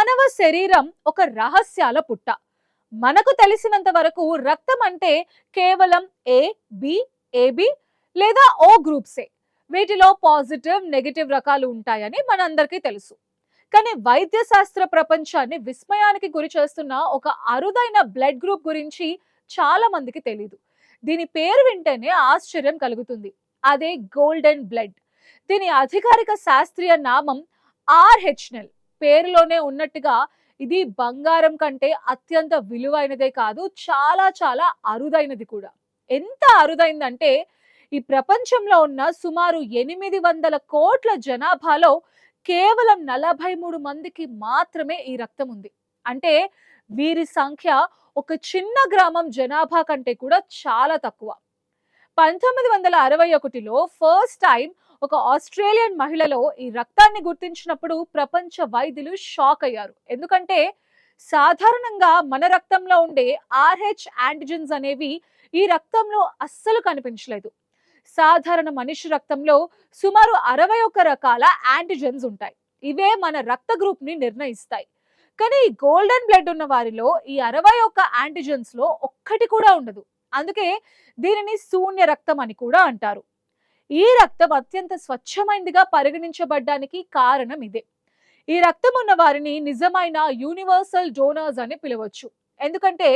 మానవ శరీరం ఒక రహస్యాల పుట్ట. మనకు తెలిసినంత వరకు రక్తం అంటే కేవలం ఏ, బి, ఏబి లేదా ఓ గ్రూప్సే. వీటిలో పాజిటివ్, నెగటివ్ రకాలు ఉంటాయని మనందరికీ తెలుసు. కానీ వైద్య శాస్త్ర ప్రపంచాన్ని విస్మయానికి గురి చేస్తున్న ఒక అరుదైన బ్లడ్ గ్రూప్ గురించి చాలా మందికి తెలియదు. దీని పేరు వింటేనే ఆశ్చర్యం కలుగుతుంది. అదే గోల్డెన్ బ్లడ్. దీని అధికారిక శాస్త్రీయ నామం ఆర్హెచ్ఎల్. పేరులోనే ఉన్నట్టుగా ఇది బంగారం కంటే అత్యంత విలువైనదే కాదు, చాలా చాలా అరుదైనది కూడా. ఎంత అరుదైందంటే ఈ ప్రపంచంలో ఉన్న సుమారు 800 కోట్ల జనాభాలో కేవలం 43 మందికి మాత్రమే ఈ రక్తం ఉంది. అంటే వీరి సంఖ్య ఒక చిన్న గ్రామం జనాభా కంటే కూడా చాలా తక్కువ. 1961లో ఫస్ట్ టైం ఒక ఆస్ట్రేలియన్ మహిళలో ఈ రక్తాన్ని గుర్తించినప్పుడు ప్రపంచ వైద్యులు షాక్ అయ్యారు. ఎందుకంటే సాధారణంగా మన రక్తంలో ఉండే ఆర్హెచ్ యాంటిజెన్స్ అనేవి ఈ రక్తంలో అస్సలు కనిపించలేదు. సాధారణ మనిషి రక్తంలో సుమారు 61 రకాల యాంటిజెన్స్ ఉంటాయి. ఇవే మన రక్త గ్రూప్ ని నిర్ణయిస్తాయి. కానీ ఈ గోల్డెన్ బ్లడ్ ఉన్న వారిలో ఈ 61 యాంటిజెన్స్ లో ఒక్కటి కూడా ఉండదు. అందుకే దీనిని శూన్య రక్తం అని కూడా అంటారు. ఈ రక్తం అత్యంత స్వచ్ఛమైనదిగా పరిగణించబడ్డానికి కారణం ఇదే. ఈ రక్తం ఉన్న వారిని నిజమైన యూనివర్సల్ డోనర్స్ అని పిలవచ్చు. ఎందుకంటే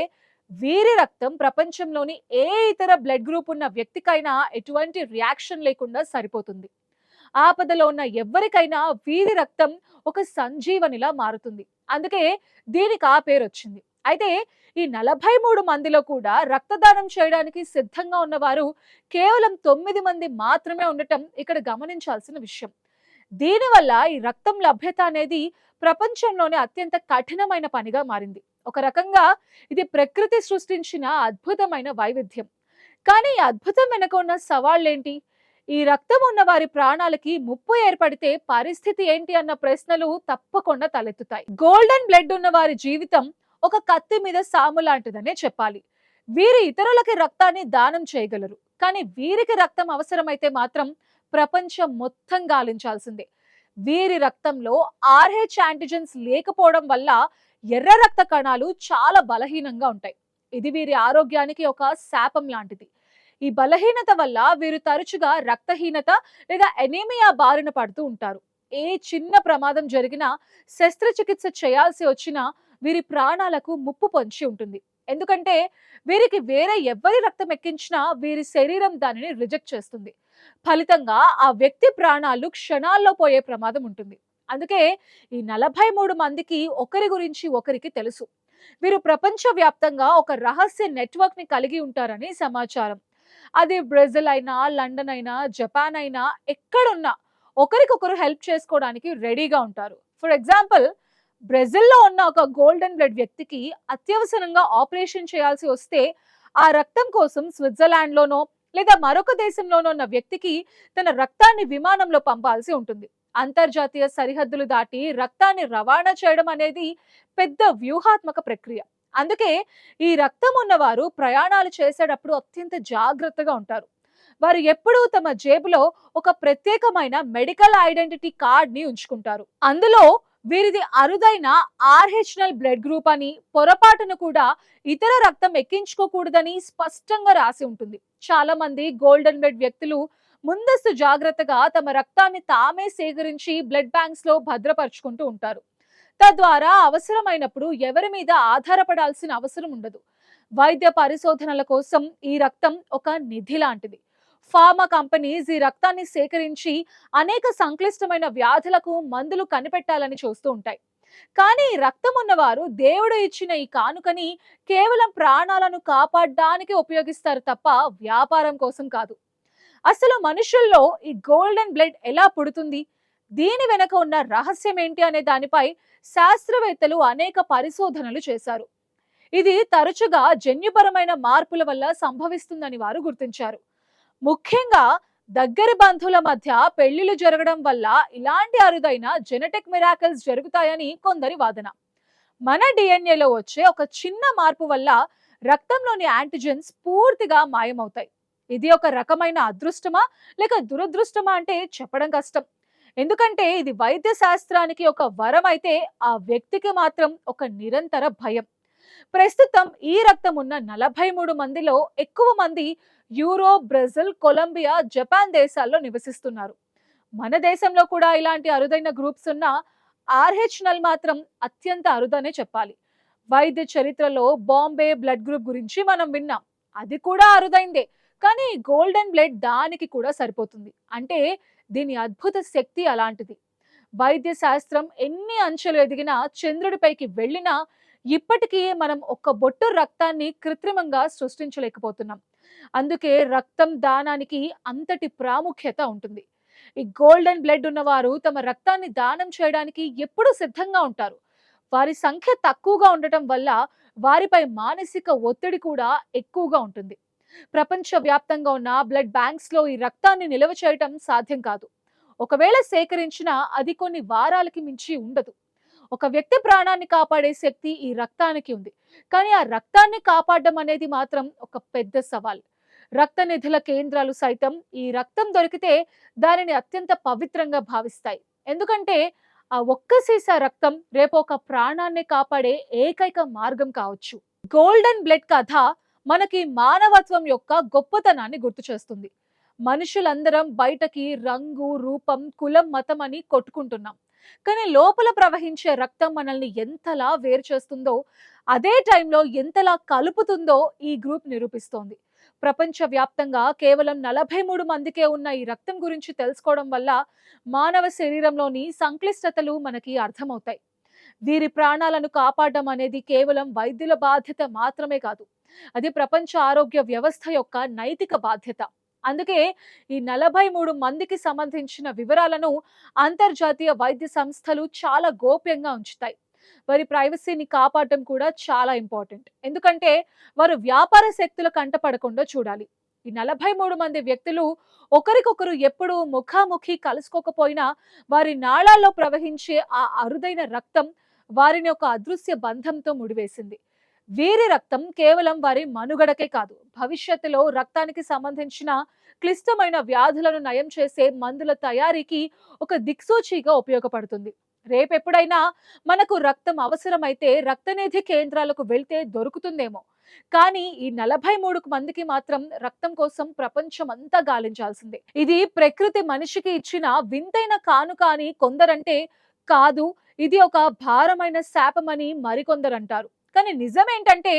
వీరి రక్తం ప్రపంచంలోని ఏ ఇతర బ్లడ్ గ్రూప్ ఉన్న వ్యక్తికైనా ఎటువంటి రియాక్షన్ లేకుండా సరిపోతుంది. ఆపదలో ఉన్న ఎవరికైనా వీరి రక్తం ఒక సంజీవనిలా మారుతుంది. అందుకే దీనికి ఆ పేరు వచ్చింది. అయితే ఈ 43 మందిలో కూడా రక్తదానం చేయడానికి సిద్ధంగా ఉన్నవారు కేవలం 9 మంది మాత్రమే ఉండటం ఇక్కడ గమనించాల్సిన విషయం. దీనివల్ల ఈ రక్తం లభ్యత అనేది ప్రపంచంలోనే అత్యంత కఠినమైన పనిగా మారింది. ఒక రకంగా ఇది ప్రకృతి సృష్టించిన అద్భుతమైన వైవిధ్యం. కానీ ఈ అద్భుతం వెనుక ఉన్న సవాళ్ళేంటి? ఈ రక్తం ఉన్న వారి ప్రాణాలకి ముప్పు ఏర్పడితే పరిస్థితి ఏంటి అన్న ప్రశ్నలు తప్పకుండా తలెత్తుతాయి. గోల్డెన్ బ్లడ్ ఉన్న వారి జీవితం ఒక కత్తి మీద సాము లాంటిదనే చెప్పాలి. వీరి ఇతరులకి రక్తాన్ని దానం చేయగలరు, కానీ వీరికి రక్తం అవసరమైతే మాత్రం ప్రపంచం మొత్తం గాలించాల్సిందే. వీరి రక్తంలో ఆర్హెచ్ యాంటిజెన్స్ లేకపోవడం వల్ల ఎర్ర రక్త కణాలు చాలా బలహీనంగా ఉంటాయి. ఇది వీరి ఆరోగ్యానికి ఒక శాపం లాంటిది. ఈ బలహీనత వల్ల వీరు తరచుగా రక్తహీనత లేదా ఎనీమియా బారిన పడుతూ ఉంటారు. ఏ చిన్న ప్రమాదం జరిగినా, శస్త్రచికిత్స చేయాల్సి వచ్చినా వీరి ప్రాణాలకు ముప్పు పొంచి ఉంటుంది. ఎందుకంటే వీరికి వేరే ఎవరి రక్తం ఎక్కించినా వీరి శరీరం దానిని రిజెక్ట్ చేస్తుంది. ఫలితంగా ఆ వ్యక్తి ప్రాణాలు క్షణాల్లో పోయే ప్రమాదం ఉంటుంది. అందుకే ఈ 43 మందికి ఒకరి గురించి ఒకరికి తెలుసు. వీరు ప్రపంచవ్యాప్తంగా ఒక రహస్య నెట్వర్క్ ని కలిగి ఉంటారని సమాచారం. అది బ్రెజిల్ అయినా, లండన్ అయినా, జపాన్ అయినా, ఎక్కడున్నా ఒకరికొకరు హెల్ప్ చేసుకోవడానికి రెడీగా ఉంటారు. ఫర్ ఎగ్జాంపుల్, బ్రెజిల్లో ఉన్న ఒక గోల్డెన్ బ్లడ్ వ్యక్తికి అత్యవసరంగా ఆపరేషన్ చేయాల్సి వస్తే ఆ రక్తం కోసం స్విట్జర్లాండ్ లోనో లేదా మరొక దేశంలోనో ఉన్న వ్యక్తికి తన రక్తాన్ని విమానంలో పంపాల్సి ఉంటుంది. అంతర్జాతీయ సరిహద్దులు దాటి రక్తాన్ని రవాణా చేయడం అనేది పెద్ద వ్యూహాత్మక ప్రక్రియ. అందుకే ఈ రక్తం ఉన్నవారు ప్రయాణాలు చేసేటప్పుడు అత్యంత జాగ్రత్తగా ఉంటారు. వారు ఎప్పుడూ తమ జేబులో ఒక ప్రత్యేకమైన మెడికల్ ఐడెంటిటీ కార్డ్ ని ఉంచుకుంటారు. అందులో వీరిది అరుదైన ఆర్హెచ్ఎల్ బ్లడ్ గ్రూప్ అని, పొరపాటును కూడా ఇతర రక్తం ఎక్కించుకోకూడదని స్పష్టంగా రాసి ఉంటుంది. చాలా మంది గోల్డెన్ బ్లడ్ వ్యక్తులు ముందస్తు జాగ్రత్తగా తమ రక్తాన్ని తామే సేకరించి బ్లడ్ బ్యాంక్స్ లో భద్రపరుచుకుంటూ ఉంటారు. తద్వారా అవసరమైనప్పుడు ఎవరి మీద ఆధారపడాల్సిన అవసరం ఉండదు. వైద్య పరిశోధనల కోసం ఈ రక్తం ఒక నిధి లాంటిది. ఫార్మా కంపెనీస్ ఈ రక్తాన్ని సేకరించి అనేక సంక్లిష్టమైన వ్యాధులకు మందులు కనిపెట్టాలని చూస్తూ ఉంటాయి. కానీ ఈ రక్తం ఉన్నవారు దేవుడు ఇచ్చిన ఈ కానుకని కేవలం ప్రాణాలను కాపాడడానికి ఉపయోగిస్తారు తప్ప వ్యాపారం కోసం కాదు. అసలు మనుషుల్లో ఈ గోల్డెన్ బ్లడ్ ఎలా పుడుతుంది, దీని వెనక ఉన్న రహస్యం ఏంటి అనే దానిపై శాస్త్రవేత్తలు అనేక పరిశోధనలు చేశారు. ఇది తరచుగా జన్యుపరమైన మార్పుల వల్ల సంభవిస్తుందని వారు గుర్తించారు. ముఖ్యంగా దగ్గరి బంధువుల మధ్య పెళ్లిళ్లు జరగడం వల్ల ఇలాంటి అరుదైన జెనెటిక్ మిరాకిల్స్ జరుగుతాయని కొందరి వాదన. మన డిఎన్ఏలో వచ్చే ఒక చిన్న మార్పు వల్ల రక్తంలోని యాంటిజెన్స్ పూర్తిగా మాయమవుతాయి. ఇది ఒక రకమైన అదృష్టమా లేక దురదృష్టమా అంటే చెప్పడం కష్టం. ఎందుకంటే ఇది వైద్య శాస్త్రానికి ఒక వరం అయితే, ఆ వ్యక్తికి మాత్రం ఒక నిరంతర భయం. ప్రస్తుతం ఈ రక్తం ఉన్న 43 మందిలో ఎక్కువ మంది యూరోప్, బ్రెజిల్, కొలంబియా, జపాన్ దేశాల్లో నివసిస్తున్నారు. మన దేశంలో కూడా ఇలాంటి అరుదైన గ్రూప్స్ ఉన్న ఆర్హెచ్ నల్ మాత్రం అత్యంత అరుదనే చెప్పాలి. వైద్య చరిత్రలో బాంబే బ్లడ్ గ్రూప్ గురించి మనం విన్నాం. అది కూడా అరుదైందే. కానీ గోల్డెన్ బ్లడ్ దానికి కూడా సరిపోతుంది. అంటే దీని అద్భుత శక్తి అలాంటిది. వైద్య శాస్త్రం ఎన్ని అంచెలు ఎదిగినా, చంద్రుడిపైకి వెళ్ళినా, ఇప్పటికీ మనం ఒక్క బొట్టు రక్తాన్ని కృత్రిమంగా సృష్టించలేకపోతున్నాం. అందుకే రక్తం దానానికి అంతటి ప్రాముఖ్యత ఉంటుంది. ఈ గోల్డెన్ బ్లడ్ ఉన్నవారు తమ రక్తాన్ని దానం చేయడానికి ఎప్పుడూ సిద్ధంగా ఉంటారు. వారి సంఖ్య తక్కువగా ఉండటం వల్ల వారిపై మానసిక ఒత్తిడి కూడా ఎక్కువగా ఉంటుంది. ప్రపంచ వ్యాప్తంగా ఉన్న బ్లడ్ బ్యాంక్స్ లో ఈ రక్తాన్ని నిల్వ చేయటం సాధ్యం కాదు. ఒకవేళ సేకరించినా అది కొన్ని వారాలకి మించి ఉండదు. ఒక వ్యక్తి ప్రాణాన్ని కాపాడే శక్తి ఈ రక్తానికి ఉంది. కానీ ఆ రక్తాన్ని కాపాడడం అనేది మాత్రం ఒక పెద్ద సవాల్. రక్త నిధుల కేంద్రాలు సైతం ఈ రక్తం దొరికితే దానిని అత్యంత పవిత్రంగా భావిస్తాయి. ఎందుకంటే ఆ ఒక్క సీసా రక్తం రేపు ఒక ప్రాణాన్ని కాపాడే ఏకైక మార్గం కావచ్చు. గోల్డెన్ బ్లడ్ కథ మనకి మానవత్వం యొక్క గొప్పతనాన్ని గుర్తు చేస్తుంది. మనుషులందరం బయటకి రంగు, రూపం, కులం, మతం అని కొట్టుకుంటున్నాం. కానీ లోపల ప్రవహించే రక్తం మనల్ని ఎంతలా వేరు చేస్తుందో, అదే టైంలో ఎంతలా కలుపుతుందో ఈ గ్రూప్ నిరూపిస్తోంది. ప్రపంచ వ్యాప్తంగా కేవలం 43 మందికే ఉన్న ఈ రక్తం గురించి తెలుసుకోవడం వల్ల మానవ శరీరంలోని సంక్లిష్టతలు మనకి అర్థమవుతాయి. వీరి ప్రాణాలను కాపాడడం అనేది కేవలం వైద్యుల బాధ్యత మాత్రమే కాదు, అది ప్రపంచ ఆరోగ్య వ్యవస్థ యొక్క నైతిక బాధ్యత. అందుకే ఈ 43 మందికి సంబంధించిన వివరాలను అంతర్జాతీయ వైద్య సంస్థలు చాలా గోప్యంగా ఉంచుతాయి. వారి ప్రైవసీని కాపాడటం కూడా చాలా ఇంపార్టెంట్. ఎందుకంటే వారు వ్యాపార శక్తుల కంటపడకుండా చూడాలి. ఈ 43 మంది వ్యక్తులు ఒకరికొకరు ఎప్పుడూ ముఖాముఖి కలుసుకోకపోయినా వారి నాళాల్లో ప్రవహించే ఆ అరుదైన రక్తం వారిని ఒక అదృశ్య బంధంతో ముడివేసింది. వీరి రక్తం కేవలం వారి మనుగడకే కాదు, భవిష్యత్తులో రక్తానికి సంబంధించిన క్లిష్టమైన వ్యాధులను నయం చేసే మందుల తయారీకి ఒక దిక్సూచిగా ఉపయోగపడుతుంది. రేపెప్పుడైనా మనకు రక్తం అవసరమైతే రక్తనిధి కేంద్రాలకు వెళ్తే దొరుకుతుందేమో. కానీ ఈ 43 మందికి మాత్రం రక్తం కోసం ప్రపంచం అంతా గాలించాల్సిందే. ఇది ప్రకృతి మనిషికి ఇచ్చిన వింతైన కానుక అని కొందరంటే, కాదు ఇది ఒక భారమైన శాపమని మరికొందరంటారు. కానీ నిజమేంటంటే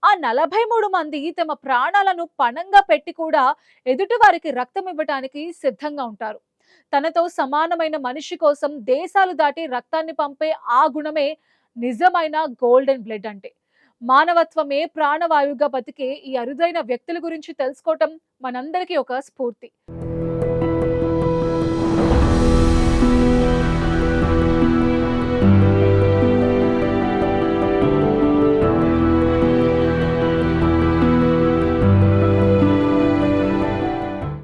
ఆ 43 మంది తమ ప్రాణాలను పణంగా పెట్టి కూడా ఎదుటి వారికి రక్తం ఇవ్వడానికి సిద్ధంగా ఉంటారు. తనతో సమానమైన మనిషి కోసం దేశాలు దాటి రక్తాన్ని పంపే ఆ గుణమే నిజమైన గోల్డెన్ బ్లడ్ అంటే. మానవత్వమే ప్రాణవాయువుగా బతికే ఈ అరుదైన వ్యక్తుల గురించి తెలుసుకోవటం మనందరికీ ఒక స్ఫూర్తి.